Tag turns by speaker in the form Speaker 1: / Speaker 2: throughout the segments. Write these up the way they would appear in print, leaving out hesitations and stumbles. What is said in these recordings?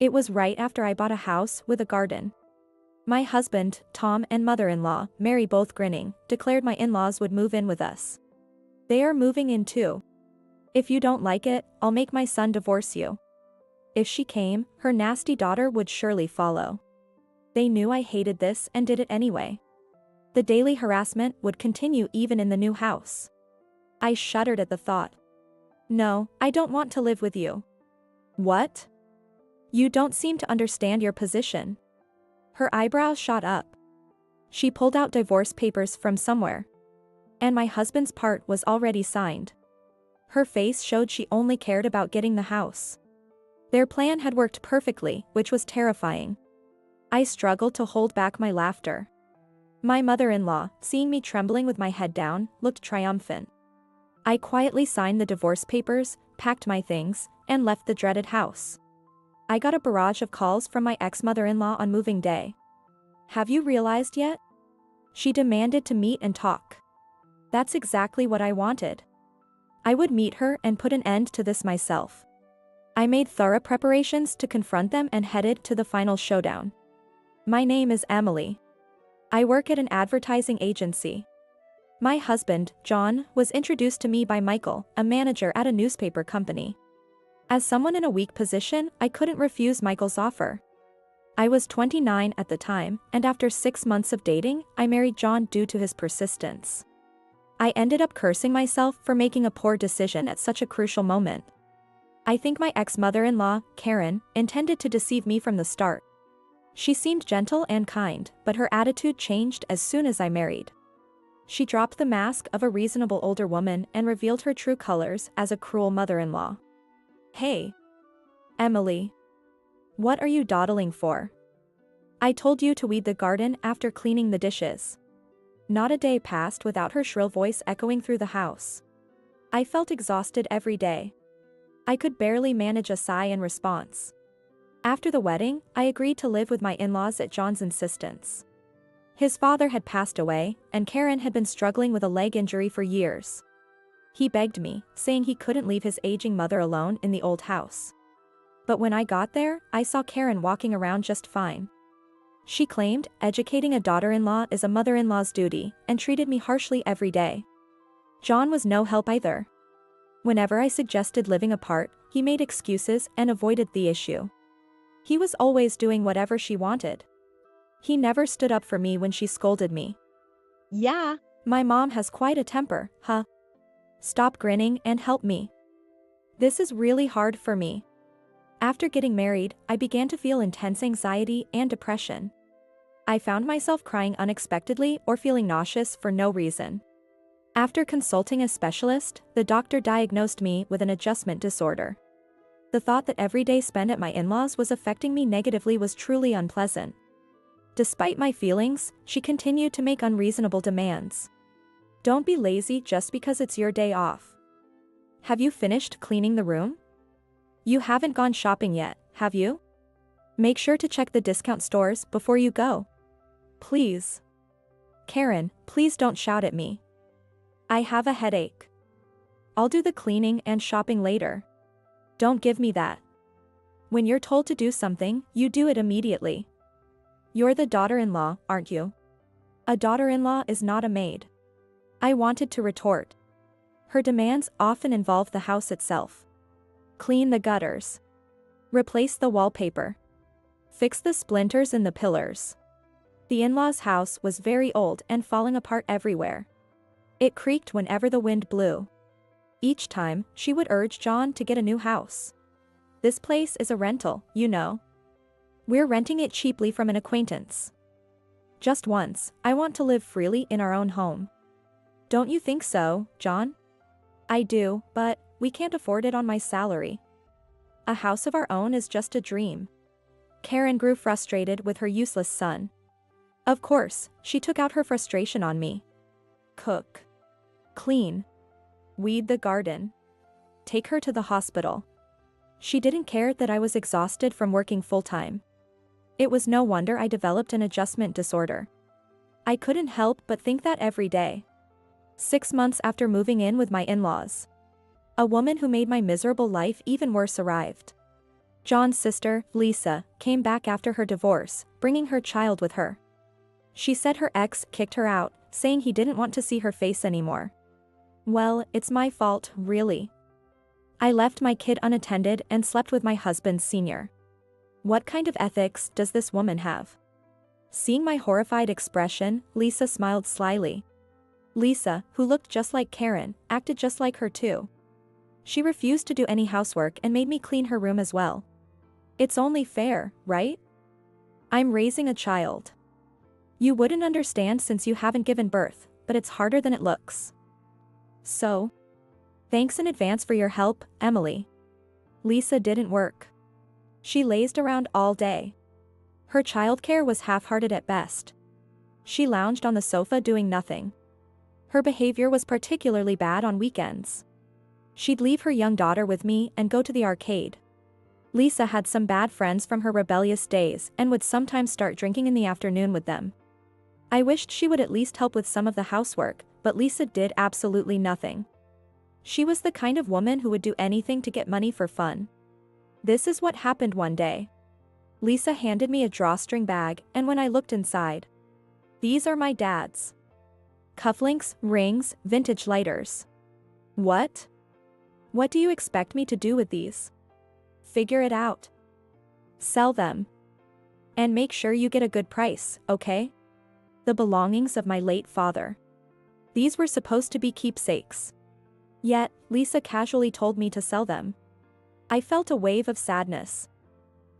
Speaker 1: It was right after I bought a house with a garden. My husband, Tom, and mother-in-law, Mary, both grinning, declared my in-laws would move in with us. They are moving in too. If you don't like it, I'll make my son divorce you. If she came, her nasty daughter would surely follow. They knew I hated this and did it anyway. The daily harassment would continue even in the new house. I shuddered at the thought. No, I don't want to live with you. What? You don't seem to understand your position. Her eyebrows shot up. She pulled out divorce papers from somewhere. And my husband's part was already signed. Her face showed she only cared about getting the house. Their plan had worked perfectly, which was terrifying. I struggled to hold back my laughter. My mother-in-law, seeing me trembling with my head down, looked triumphant. I quietly signed the divorce papers, packed my things, and left the dreaded house. I got a barrage of calls from my ex-mother-in-law on moving day. Have you realized yet? She demanded to meet and talk. That's exactly what I wanted. I would meet her and put an end to this myself. I made thorough preparations to confront them and headed to the final showdown. My name is Emily. I work at an advertising agency. My husband, John, was introduced to me by Michael, a manager at a newspaper company. As someone in a weak position, I couldn't refuse Michael's offer. I was 29 at the time, and after 6 months of dating, I married John due to his persistence. I ended up cursing myself for making a poor decision at such a crucial moment. I think my ex-mother-in-law, Karen, intended to deceive me from the start. She seemed gentle and kind, but her attitude changed as soon as I married. She dropped the mask of a reasonable older woman and revealed her true colors as a cruel mother-in-law. Hey, Emily. What are you dawdling for? I told you to weed the garden after cleaning the dishes. Not a day passed without her shrill voice echoing through the house. I felt exhausted every day. I could barely manage a sigh in response. After the wedding, I agreed to live with my in-laws at John's insistence. His father had passed away, and Karen had been struggling with a leg injury for years. He begged me, saying he couldn't leave his aging mother alone in the old house. But when I got there, I saw Karen walking around just fine. She claimed educating a daughter-in-law is a mother-in-law's duty, and treated me harshly every day. John was no help either. Whenever I suggested living apart, he made excuses and avoided the issue. He was always doing whatever she wanted. He never stood up for me when she scolded me. Yeah, my mom has quite a temper, huh? Stop grinning and help me. This is really hard for me. After getting married, I began to feel intense anxiety and depression. I found myself crying unexpectedly or feeling nauseous for no reason. After consulting a specialist, the doctor diagnosed me with an adjustment disorder. The thought that every day spent at my in-laws was affecting me negatively was truly unpleasant. Despite my feelings, she continued to make unreasonable demands. Don't be lazy just because it's your day off. Have you finished cleaning the room? You haven't gone shopping yet, have you? Make sure to check the discount stores before you go. Please. Karen, please don't shout at me. I have a headache. I'll do the cleaning and shopping later. Don't give me that. When you're told to do something, you do it immediately. You're the daughter-in-law, aren't you? A daughter-in-law is not a maid. I wanted to retort. Her demands often involved the house itself. Clean the gutters. Replace the wallpaper. Fix the splinters in the pillars. The in-laws' house was very old and falling apart everywhere. It creaked whenever the wind blew. Each time, she would urge John to get a new house. This place is a rental, you know. We're renting it cheaply from an acquaintance. Just once, I want to live freely in our own home. Don't you think so, John? I do, but we can't afford it on my salary. A house of our own is just a dream. Karen grew frustrated with her useless son. Of course, she took out her frustration on me. Cook. Clean. Weed the garden. Take her to the hospital. She didn't care that I was exhausted from working full-time. It was no wonder I developed an adjustment disorder. I couldn't help but think that every day. 6 months after moving in with my in-laws, a woman who made my miserable life even worse arrived. John's sister, Lisa, came back after her divorce, bringing her child with her. She said her ex kicked her out, saying he didn't want to see her face anymore. Well, it's my fault, really. I left my kid unattended and slept with my husband's senior. What kind of ethics does this woman have? Seeing my horrified expression, Lisa smiled slyly. Lisa, who looked just like Karen, acted just like her too. She refused to do any housework and made me clean her room as well. It's only fair, right? I'm raising a child. You wouldn't understand since you haven't given birth, but it's harder than it looks. So? Thanks in advance for your help, Emily. Lisa didn't work. She lazed around all day. Her childcare was half-hearted at best. She lounged on the sofa doing nothing. Her behavior was particularly bad on weekends. She'd leave her young daughter with me and go to the arcade. Lisa had some bad friends from her rebellious days and would sometimes start drinking in the afternoon with them. I wished she would at least help with some of the housework, but Lisa did absolutely nothing. She was the kind of woman who would do anything to get money for fun. This is what happened one day. Lisa handed me a drawstring bag, and when I looked inside, these are my dad's. Cufflinks, rings, vintage lighters. What? What do you expect me to do with these? Figure it out. Sell them. And make sure you get a good price, okay? The belongings of my late father. These were supposed to be keepsakes. Yet, Lisa casually told me to sell them. I felt a wave of sadness.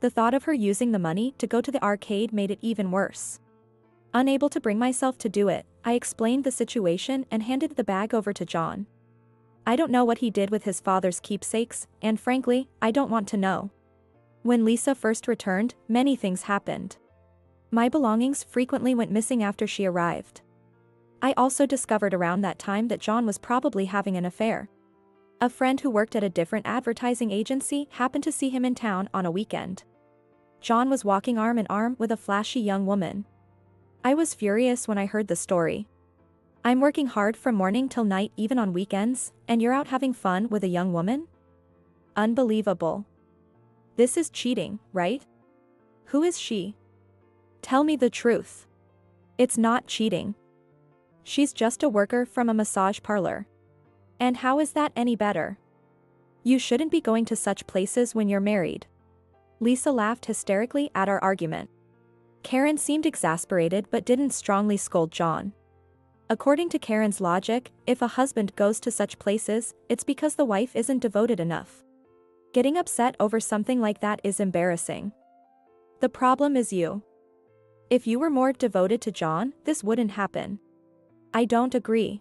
Speaker 1: The thought of her using the money to go to the arcade made it even worse. Unable to bring myself to do it, I explained the situation and handed the bag over to John. I don't know what he did with his father's keepsakes, and frankly, I don't want to know. When Lisa first returned, many things happened. My belongings frequently went missing after she arrived. I also discovered around that time that John was probably having an affair. A friend who worked at a different advertising agency happened to see him in town on a weekend. John was walking arm in arm with a flashy young woman. I was furious when I heard the story. I'm working hard from morning till night even on weekends, and you're out having fun with a young woman? Unbelievable. This is cheating, right? Who is she? Tell me the truth. It's not cheating. She's just a worker from a massage parlor. And how is that any better? You shouldn't be going to such places when you're married. Lisa laughed hysterically at our argument. Karen seemed exasperated but didn't strongly scold John. According to Karen's logic, if a husband goes to such places, it's because the wife isn't devoted enough. Getting upset over something like that is embarrassing. The problem is you. If you were more devoted to John, this wouldn't happen. I don't agree.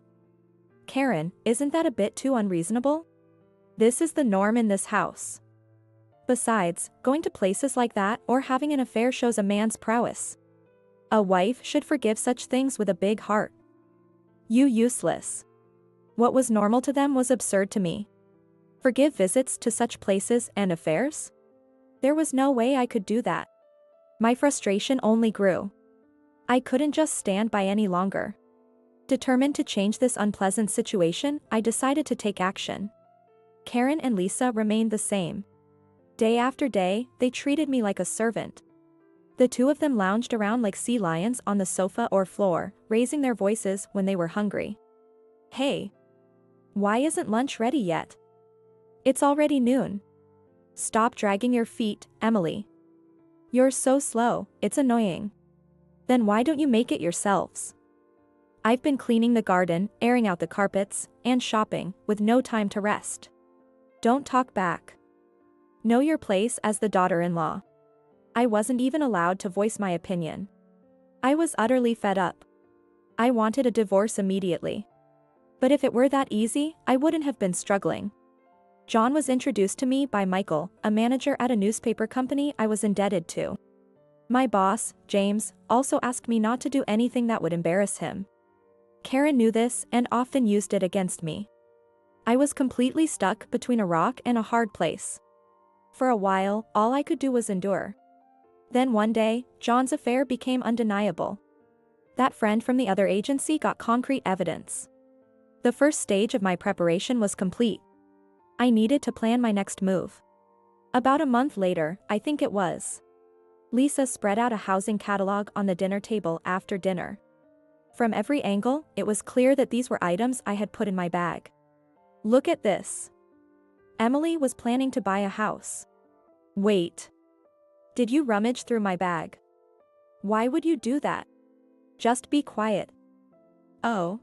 Speaker 1: Karen, isn't that a bit too unreasonable? This is the norm in this house. Besides, going to places like that or having an affair shows a man's prowess. A wife should forgive such things with a big heart. You useless. What was normal to them was absurd to me. Forgive visits to such places and affairs? There was no way I could do that. My frustration only grew. I couldn't just stand by any longer. Determined to change this unpleasant situation, I decided to take action. Karen and Lisa remained the same. Day after day, they treated me like a servant. The two of them lounged around like sea lions on the sofa or floor, raising their voices when they were hungry. Hey! Why isn't lunch ready yet? It's already noon. Stop dragging your feet, Emily. You're so slow, it's annoying. Then why don't you make it yourselves? I've been cleaning the garden, airing out the carpets, and shopping, with no time to rest. Don't talk back. Know your place as the daughter-in-law. I wasn't even allowed to voice my opinion. I was utterly fed up. I wanted a divorce immediately. But if it were that easy, I wouldn't have been struggling. John was introduced to me by Michael, a manager at a newspaper company I was indebted to. My boss, James, also asked me not to do anything that would embarrass him. Karen knew this and often used it against me. I was completely stuck between a rock and a hard place. For a while, all I could do was endure. Then one day, John's affair became undeniable. That friend from the other agency got concrete evidence. The first stage of my preparation was complete. I needed to plan my next move. About a month later, I think it was. Lisa spread out a housing catalog on the dinner table after dinner. From every angle, it was clear that these were items I had put in my bag. Look at this. Emily was planning to buy a house. Wait. Did you rummage through my bag? Why would you do that? Just be quiet. Oh.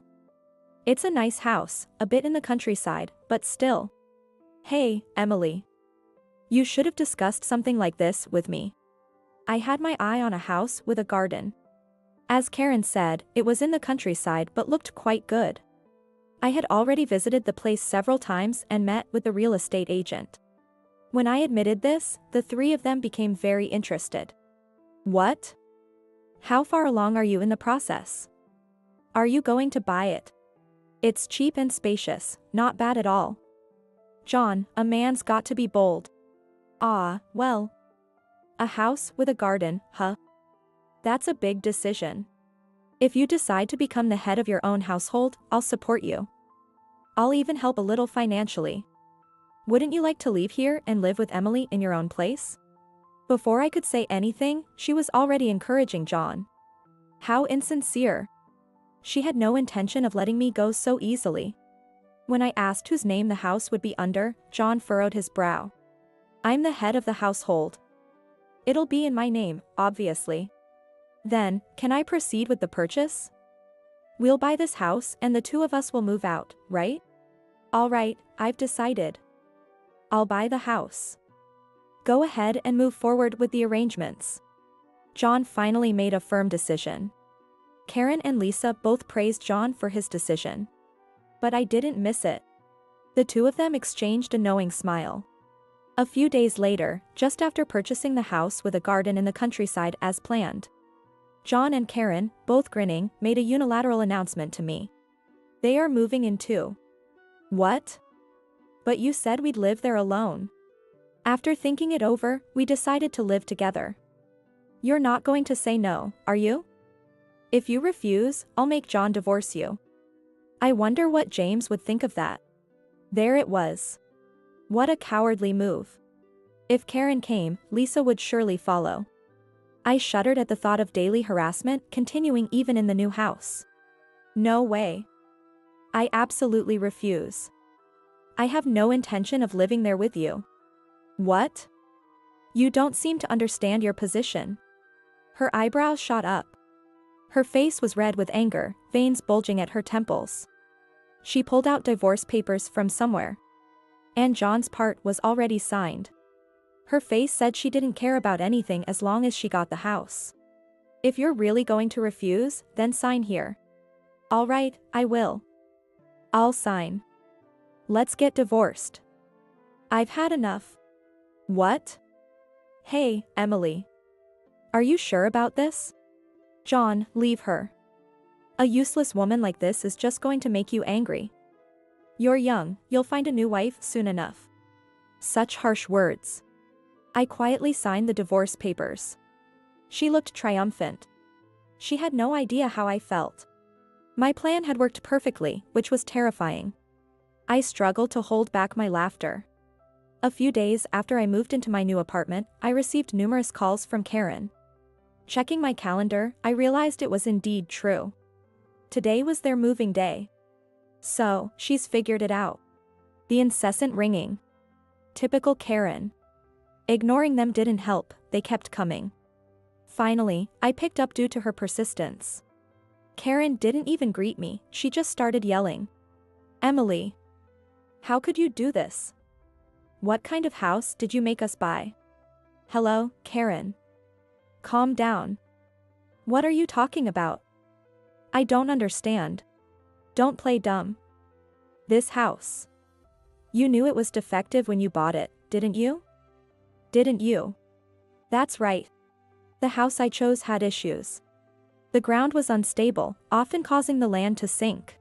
Speaker 1: It's a nice house, a bit in the countryside, but still. Hey, Emily. You should have discussed something like this with me. I had my eye on a house with a garden. As Karen said, it was in the countryside but looked quite good. I had already visited the place several times and met with the real estate agent. When I admitted this, the three of them became very interested. What? How far along are you in the process? Are you going to buy it? It's cheap and spacious, not bad at all. John, a man's got to be bold. Ah, well. A house with a garden, huh? That's a big decision. If you decide to become the head of your own household, I'll support you. I'll even help a little financially. Wouldn't you like to leave here and live with Emily in your own place? Before I could say anything, she was already encouraging John. How insincere. She had no intention of letting me go so easily. When I asked whose name the house would be under, John furrowed his brow. I'm the head of the household. It'll be in my name, obviously. Then, can I proceed with the purchase? We'll buy this house and the two of us will move out, right? All right, I've decided. I'll buy the house. Go ahead and move forward with the arrangements. John finally made a firm decision. Karen and Lisa both praised John for his decision. But I didn't miss it. The two of them exchanged a knowing smile. A few days later, just after purchasing the house with a garden in the countryside as planned, John and Karen, both grinning, made a unilateral announcement to me. They are moving in too. What? But you said we'd live there alone. After thinking it over, we decided to live together. You're not going to say no, are you? If you refuse, I'll make John divorce you. I wonder what James would think of that. There it was. What a cowardly move. If Karen came, Lisa would surely follow. I shuddered at the thought of daily harassment continuing even in the new house. No way. I absolutely refuse. I have no intention of living there with you. What? You don't seem to understand your position. Her eyebrows shot up. Her face was red with anger, veins bulging at her temples. She pulled out divorce papers from somewhere. And John's part was already signed. Her face said she didn't care about anything as long as she got the house. If you're really going to refuse, then sign here. All right, I will. I'll sign. Let's get divorced. I've had enough. What? Hey, Emily. Are you sure about this? John, leave her. A useless woman like this is just going to make you angry. You're young, you'll find a new wife soon enough. Such harsh words. I quietly signed the divorce papers. She looked triumphant. She had no idea how I felt. My plan had worked perfectly, which was terrifying. I struggled to hold back my laughter. A few days after I moved into my new apartment, I received numerous calls from Karen. Checking my calendar, I realized it was indeed true. Today was their moving day. So, she's figured it out. The incessant ringing. Typical Karen. Ignoring them didn't help, they kept coming. Finally, I picked up due to her persistence. Karen didn't even greet me, she just started yelling. Emily. How could you do this? What kind of house did you make us buy? Hello, Karen. Calm down. What are you talking about? I don't understand. Don't play dumb. This house. You knew it was defective when you bought it, didn't you? Didn't you? That's right. The house I chose had issues. The ground was unstable, often causing the land to sink.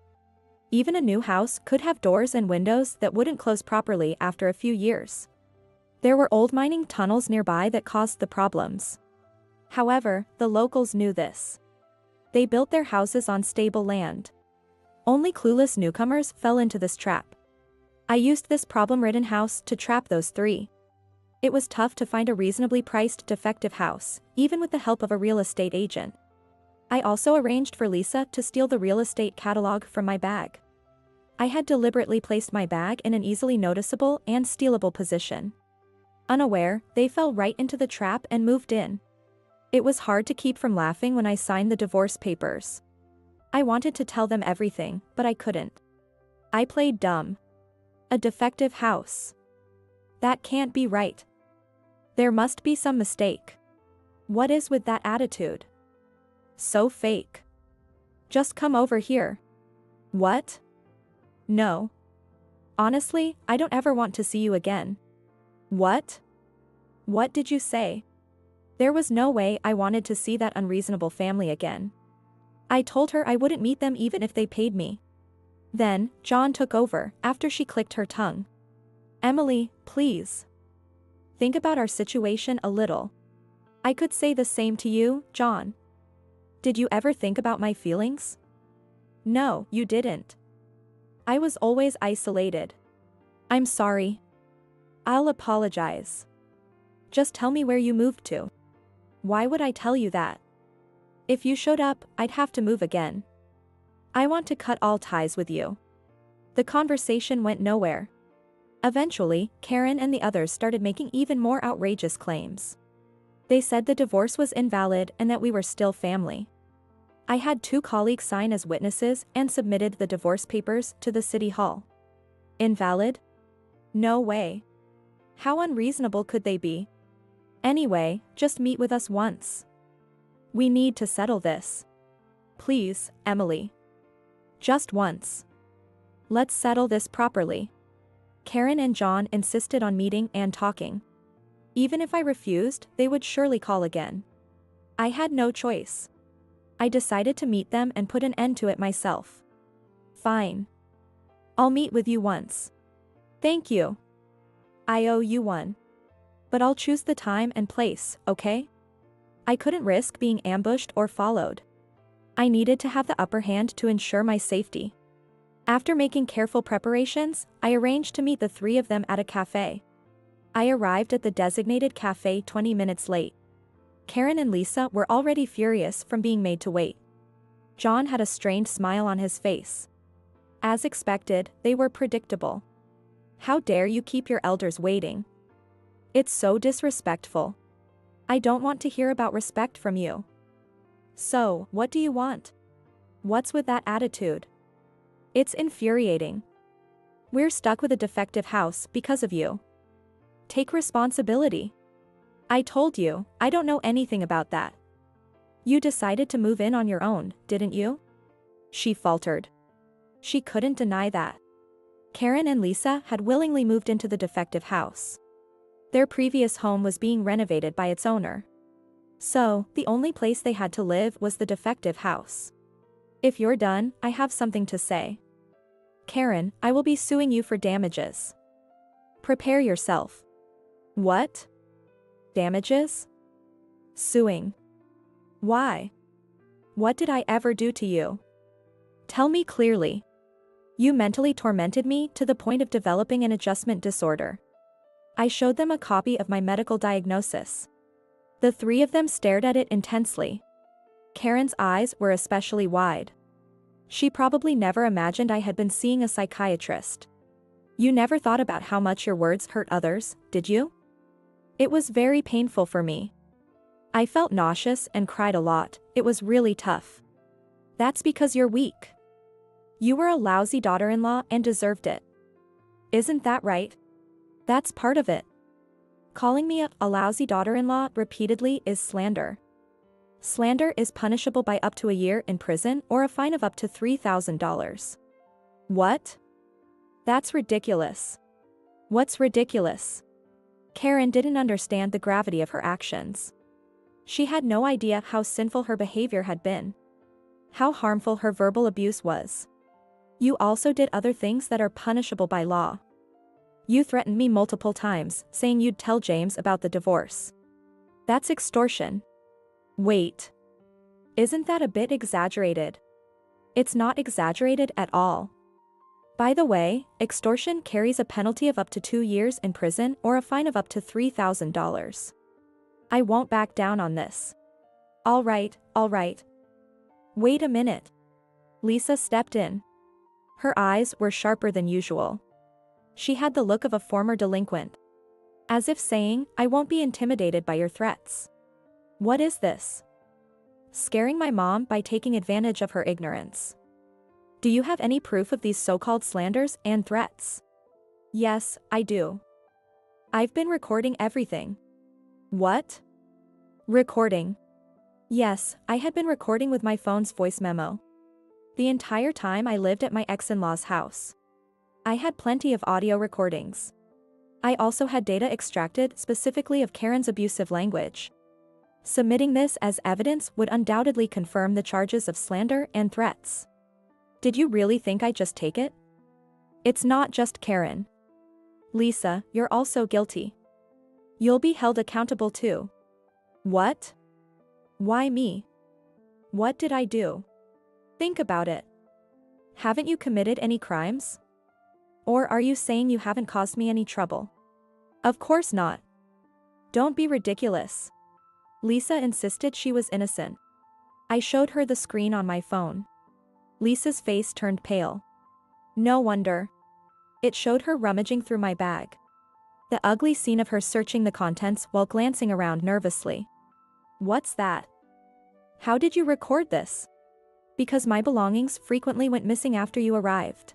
Speaker 1: Even a new house could have doors and windows that wouldn't close properly after a few years. There were old mining tunnels nearby that caused the problems. However, the locals knew this. They built their houses on stable land. Only clueless newcomers fell into this trap. I used this problem-ridden house to trap those three. It was tough to find a reasonably priced defective house, even with the help of a real estate agent. I also arranged for Lisa to steal the real estate catalog from my bag. I had deliberately placed my bag in an easily noticeable and stealable position. Unaware, they fell right into the trap and moved in. It was hard to keep from laughing when I signed the divorce papers. I wanted to tell them everything, but I couldn't. I played dumb. A defective house. That can't be right. There must be some mistake. What is with that attitude? So fake. Just come over here. What? No. Honestly, I don't ever want to see you again. What? What did you say? There was no way I wanted to see that unreasonable family again. I told her I wouldn't meet them even if they paid me. Then, John took over, after she clicked her tongue. Emily, please. Think about our situation a little. I could say the same to you, John. Did you ever think about my feelings? No, you didn't. I was always isolated. I'm sorry. I'll apologize. Just tell me where you moved to. Why would I tell you that? If you showed up, I'd have to move again. I want to cut all ties with you. The conversation went nowhere. Eventually, Karen and the others started making even more outrageous claims. They said the divorce was invalid and that we were still family. I had 2 colleagues sign as witnesses and submitted the divorce papers to the city hall. Invalid? No way. How unreasonable could they be? Anyway, just meet with us once. We need to settle this. Please, Emily. Just once. Let's settle this properly. Karen and John insisted on meeting and talking. Even if I refused, they would surely call again. I had no choice. I decided to meet them and put an end to it myself. Fine. I'll meet with you once. Thank you. I owe you one. But I'll choose the time and place, okay? I couldn't risk being ambushed or followed. I needed to have the upper hand to ensure my safety. After making careful preparations, I arranged to meet the 3 of them at a cafe. I arrived at the designated cafe 20 minutes late. Karen and Lisa were already furious from being made to wait. John had a strained smile on his face. As expected, they were predictable. How dare you keep your elders waiting? It's so disrespectful. I don't want to hear about respect from you. So, what do you want? What's with that attitude? It's infuriating. We're stuck with a defective house because of you. Take responsibility. I told you, I don't know anything about that. You decided to move in on your own, didn't you? She faltered. She couldn't deny that. Karen and Lisa had willingly moved into the defective house. Their previous home was being renovated by its owner. So, the only place they had to live was the defective house. If you're done, I have something to say. Karen, I will be suing you for damages. Prepare yourself. What? Damages? Suing. Why? What did I ever do to you? Tell me clearly. You mentally tormented me to the point of developing an adjustment disorder. I showed them a copy of my medical diagnosis. The 3 of them stared at it intensely. Karen's eyes were especially wide. She probably never imagined I had been seeing a psychiatrist. You never thought about how much your words hurt others, did you? It was very painful for me. I felt nauseous and cried a lot. It was really tough. That's because you're weak. You were a lousy daughter-in-law and deserved it. Isn't that right? That's part of it. Calling me a lousy daughter-in-law repeatedly is slander. Slander is punishable by up to a year in prison or a fine of up to $3,000. What? That's ridiculous. What's ridiculous? Karen didn't understand the gravity of her actions. She had no idea how sinful her behavior had been. How harmful her verbal abuse was. You also did other things that are punishable by law. You threatened me multiple times, saying you'd tell James about the divorce. That's extortion. Wait. Isn't that a bit exaggerated? It's not exaggerated at all. By the way, extortion carries a penalty of up to 2 years in prison or a fine of up to $3,000. I won't back down on this. All right. Wait a minute. Lisa stepped in. Her eyes were sharper than usual. She had the look of a former delinquent. As if saying, I won't be intimidated by your threats. What is this? Scaring my mom by taking advantage of her ignorance. Do you have any proof of these so-called slanders and threats? Yes, I do. I've been recording everything. What? Recording. Yes, I had been recording with my phone's voice memo. The entire time I lived at my ex-in-law's house. I had plenty of audio recordings. I also had data extracted specifically of Karen's abusive language. Submitting this as evidence would undoubtedly confirm the charges of slander and threats. Did you really think I'd just take it? It's not just Karen. Lisa, you're also guilty. You'll be held accountable too. What? Why me? What did I do? Think about it. Haven't you committed any crimes? Or are you saying you haven't caused me any trouble? Of course not. Don't be ridiculous. Lisa insisted she was innocent. I showed her the screen on my phone. Lisa's face turned pale. No wonder. It showed her rummaging through my bag. The ugly scene of her searching the contents while glancing around nervously. What's that? How did you record this? Because my belongings frequently went missing after you arrived.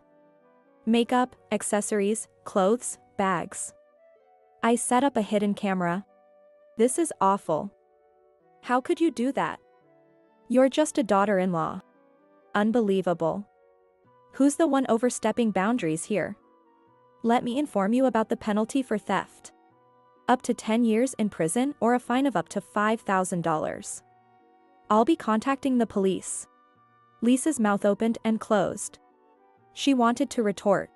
Speaker 1: Makeup, accessories, clothes, bags. I set up a hidden camera. This is awful. How could you do that? You're just a daughter-in-law. Unbelievable. Who's the one overstepping boundaries here? Let me inform you about the penalty for theft. Up to 10 years in prison or a fine of up to $5,000. I'll be contacting the police. Lisa's mouth opened and closed. She wanted to retort.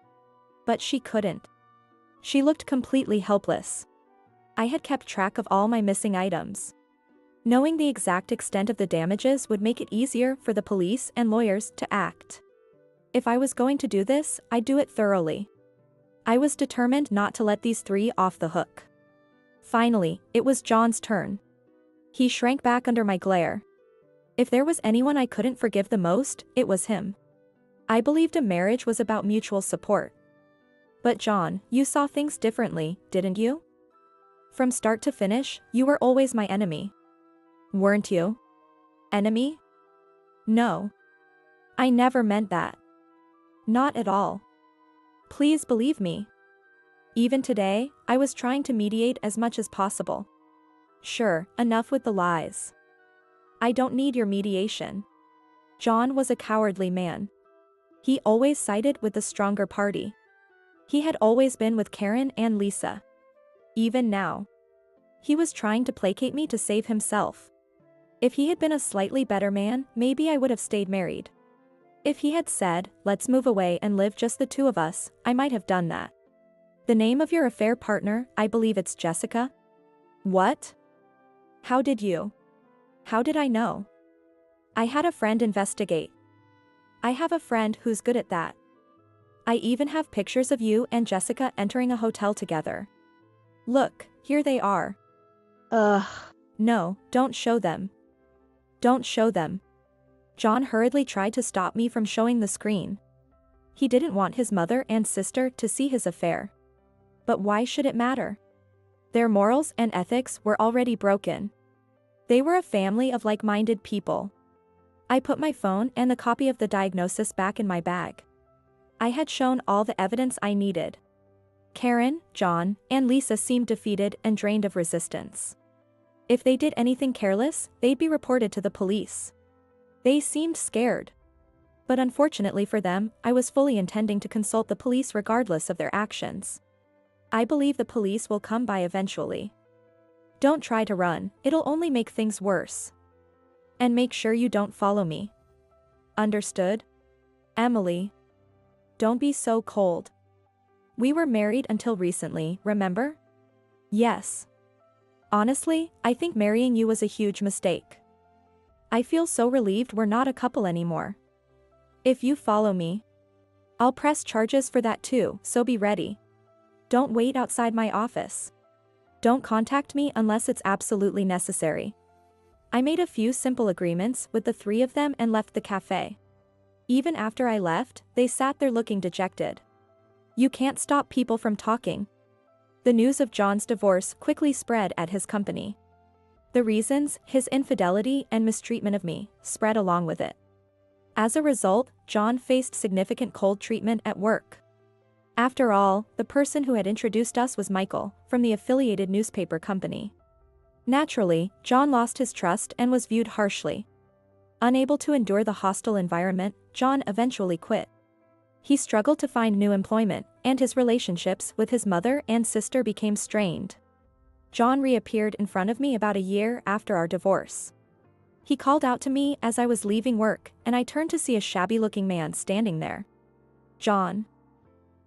Speaker 1: But she couldn't. She looked completely helpless. I had kept track of all my missing items. Knowing the exact extent of the damages would make it easier for the police and lawyers to act. If I was going to do this, I'd do it thoroughly. I was determined not to let these three off the hook. Finally, it was John's turn. He shrank back under my glare. If there was anyone I couldn't forgive the most, it was him. I believed a marriage was about mutual support. But John, you saw things differently, didn't you? From start to finish, you were always my enemy. Weren't you? Enemy? No. I never meant that. Not at all. Please believe me. Even today, I was trying to mediate as much as possible. Sure, enough with the lies. I don't need your mediation. John was a cowardly man. He always sided with the stronger party. He had always been with Karen and Lisa. Even now. He was trying to placate me to save himself. If he had been a slightly better man, maybe I would have stayed married. If he had said, let's move away and live just the two of us, I might have done that. The name of your affair partner, I believe it's Jessica? What? How did I know? I had a friend investigate. I have a friend who's good at that. I even have pictures of you and Jessica entering a hotel together. Look, here they are. Ugh. No, don't show them. Don't show them. John hurriedly tried to stop me from showing the screen. He didn't want his mother and sister to see his affair. But why should it matter? Their morals and ethics were already broken. They were a family of like-minded people. I put my phone and the copy of the diagnosis back in my bag. I had shown all the evidence I needed. Karen, John, and Lisa seemed defeated and drained of resistance. If they did anything careless, they'd be reported to the police. They seemed scared. But unfortunately for them, I was fully intending to consult the police regardless of their actions. I believe the police will come by eventually. Don't try to run, it'll only make things worse. And make sure you don't follow me. Understood? Emily. Don't be so cold. We were married until recently, remember? Yes. Honestly, I think marrying you was a huge mistake. I feel so relieved we're not a couple anymore. If you follow me. I'll press charges for that too, so be ready. Don't wait outside my office. Don't contact me unless it's absolutely necessary. I made a few simple agreements with the three of them and left the cafe. Even after I left, they sat there looking dejected. You can't stop people from talking. The news of John's divorce quickly spread at his company. The reasons, his infidelity and mistreatment of me, spread along with it. As a result, John faced significant cold treatment at work. After all, the person who had introduced us was Michael, from the affiliated newspaper company. Naturally, John lost his trust and was viewed harshly. Unable to endure the hostile environment, John eventually quit. He struggled to find new employment, and his relationships with his mother and sister became strained. John reappeared in front of me about a year after our divorce. He called out to me as I was leaving work, and I turned to see a shabby-looking man standing there. John.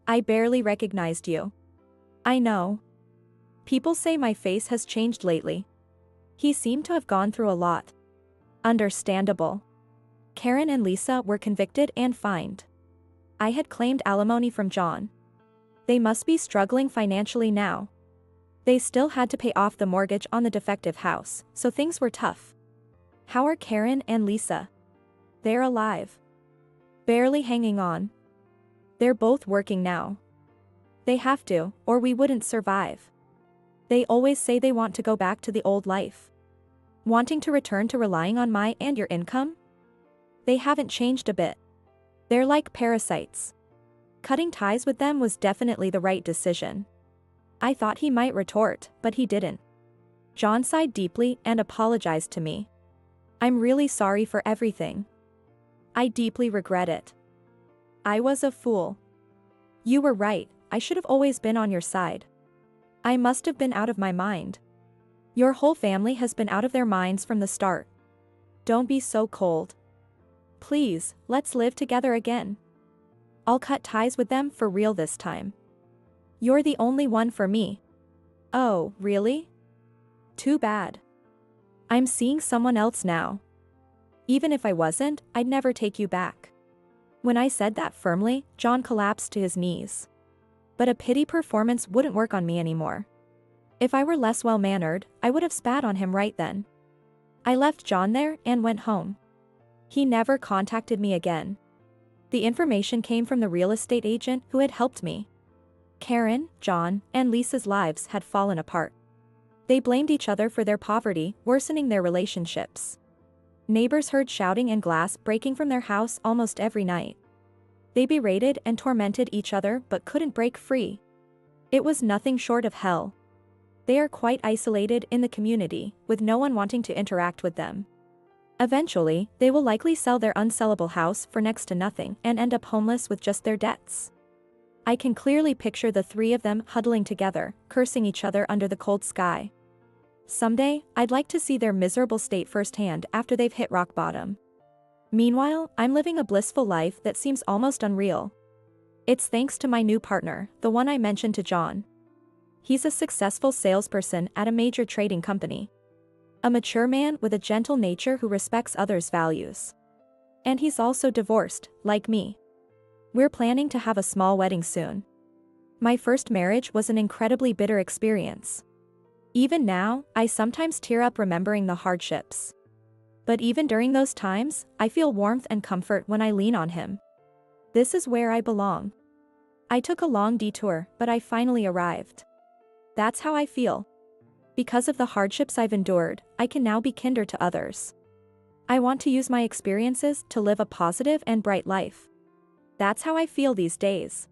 Speaker 1: I barely recognized you. I know. People say my face has changed lately. He seemed to have gone through a lot. Understandable. Karen and Lisa were convicted and fined. I had claimed alimony from John. They must be struggling financially now. They still had to pay off the mortgage on the defective house, so things were tough. How are Karen and Lisa? They're alive. Barely hanging on. They're both working now. They have to, or we wouldn't survive. They always say they want to go back to the old life. Wanting to return to relying on my and your income? They haven't changed a bit. They're like parasites. Cutting ties with them was definitely the right decision. I thought he might retort, but he didn't. John sighed deeply and apologized to me. I'm really sorry for everything. I deeply regret it. I was a fool. You were right, I should have always been on your side. I must have been out of my mind. Your whole family has been out of their minds from the start. Don't be so cold. Please, let's live together again. I'll cut ties with them for real this time. You're the only one for me. Oh, really? Too bad. I'm seeing someone else now. Even if I wasn't, I'd never take you back. When I said that firmly, John collapsed to his knees. But a pity performance wouldn't work on me anymore. If I were less well-mannered, I would have spat on him right then. I left John there and went home. He never contacted me again. The information came from the real estate agent who had helped me. Karen, John, and Lisa's lives had fallen apart. They blamed each other for their poverty, worsening their relationships. Neighbors heard shouting and glass breaking from their house almost every night. They berated and tormented each other but couldn't break free. It was nothing short of hell. They are quite isolated in the community, with no one wanting to interact with them. Eventually, they will likely sell their unsellable house for next to nothing and end up homeless with just their debts. I can clearly picture the three of them huddling together, cursing each other under the cold sky. Someday, I'd like to see their miserable state firsthand after they've hit rock bottom. Meanwhile, I'm living a blissful life that seems almost unreal. It's thanks to my new partner, the one I mentioned to John. He's a successful salesperson at a major trading company. A mature man with a gentle nature who respects others' values. And he's also divorced, like me. We're planning to have a small wedding soon. My first marriage was an incredibly bitter experience. Even now, I sometimes tear up remembering the hardships. But even during those times, I feel warmth and comfort when I lean on him. This is where I belong. I took a long detour, but I finally arrived. That's how I feel. Because of the hardships I've endured, I can now be kinder to others. I want to use my experiences to live a positive and bright life. That's how I feel these days.